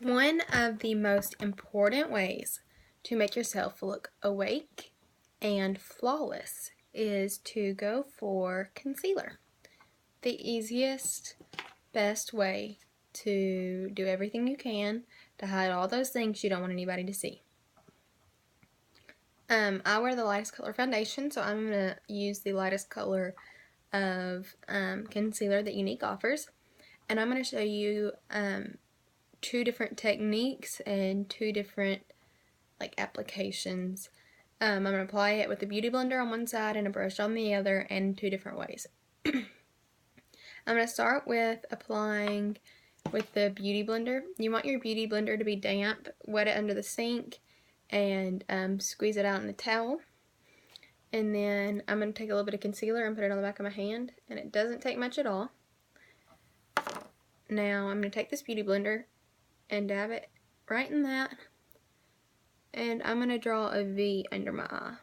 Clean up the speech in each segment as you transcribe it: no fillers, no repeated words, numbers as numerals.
One of the most important ways to make yourself look awake and flawless is to go for concealer. The easiest, best way to do everything you can to hide all those things you don't want anybody to see. I wear the lightest color foundation, so I'm going to use the lightest color of concealer that Younique offers. And I'm going to show you two different techniques and two different applications. I'm going to apply it with a beauty blender on one side and a brush on the other, and two different ways. I'm going to start with applying with the beauty blender. You want your beauty blender to be damp. Wet it under the sink and squeeze it out in a towel. And then I'm going to take a little bit of concealer and put it on the back of my hand, and it doesn't take much at all. Now I'm going to take this beauty blender and dab it right in that, and I'm going to draw a V under my eye,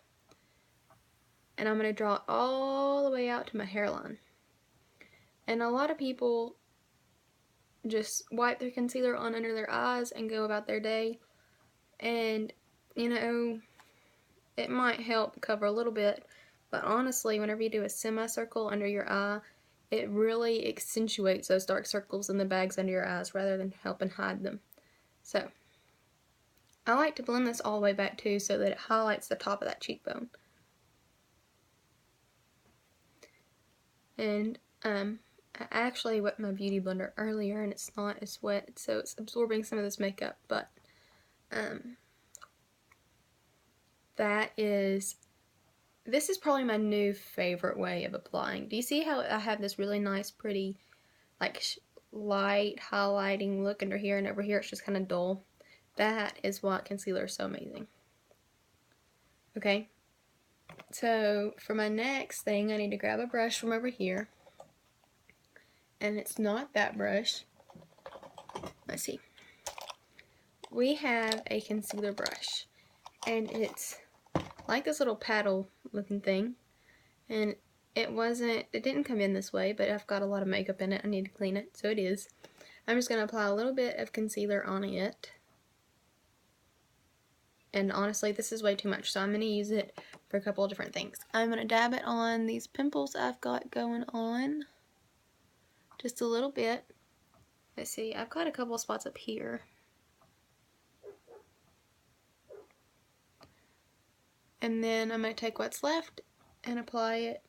and I'm going to draw it all the way out to my hairline. And a lot of people just wipe their concealer on under their eyes and go about their day, and you know, it might help cover a little bit, but honestly, whenever you do a semicircle under your eye, it really accentuates those dark circles in the bags under your eyes rather than helping hide them. So, I like to blend this all the way back too so that it highlights the top of that cheekbone. And I actually wet my beauty blender earlier and it's not as wet, so it's absorbing some of this makeup, but this is probably my new favorite way of applying. Do you see how I have this really nice, pretty, light highlighting look under here, and over here it's just kind of dull? That is why concealer is so amazing. Okay, so for my next thing, I need to grab a brush from over here, and it's not that brush. Let's see. We have a concealer brush, and it's like this little paddle looking thing, and it didn't come in this way, but I've got a lot of makeup in it. I need to clean it, so it is. I'm just going to apply a little bit of concealer on it, and honestly this is way too much, so I'm going to use it for a couple of different things. I'm going to dab it on these pimples I've got going on, just a little bit. Let's see, I've got a couple of spots up here. And then I'm going to take what's left and apply it,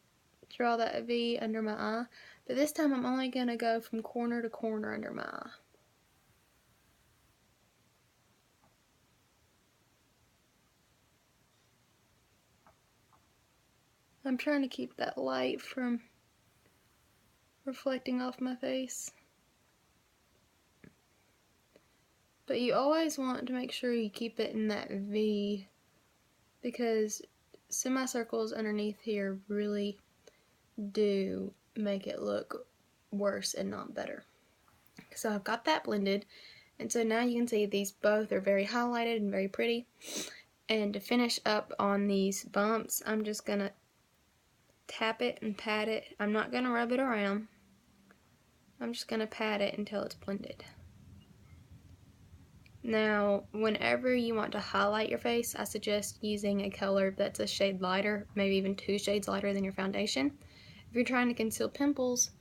draw that V under my eye. But this time I'm only going to go from corner to corner under my eye. I'm trying to keep that light from reflecting off my face. But you always want to make sure you keep it in that V, because semicircles underneath here really do make it look worse and not better. So I've got that blended, and so now you can see these both are very highlighted and very pretty. And to finish up on these bumps, I'm just going to tap it and pat it. I'm not going to rub it around. I'm just going to pat it until it's blended. Now, whenever you want to highlight your face, I suggest using a color that's a shade lighter, maybe even 2 shades lighter than your foundation. If you're trying to conceal pimples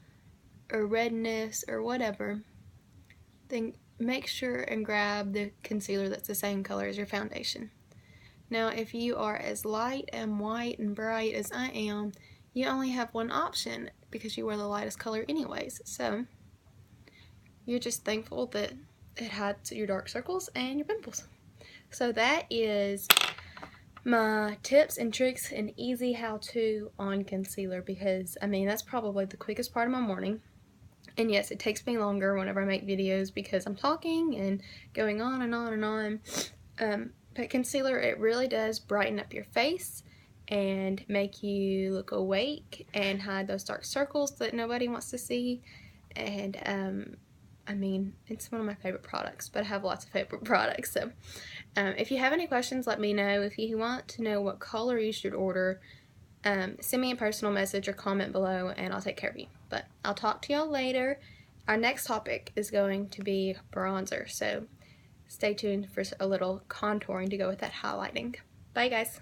or redness or whatever, then make sure and grab the concealer that's the same color as your foundation. Now, if you are as light and white and bright as I am, you only have one option because you wear the lightest color anyways. So, you're just thankful that it hides your dark circles and your pimples. So that is my tips and tricks and easy how-to on concealer, because I mean that's probably the quickest part of my morning. And yes, it takes me longer whenever I make videos because I'm talking and going on and on and on. But concealer, it really does brighten up your face and make you look awake and hide those dark circles that nobody wants to see. And I mean, it's one of my favorite products, but I have lots of favorite products. So if you have any questions, let me know. If you want to know what color you should order, send me a personal message or comment below and I'll take care of you. But I'll talk to y'all later. Our next topic is going to be bronzer. So stay tuned for a little contouring to go with that highlighting. Bye guys.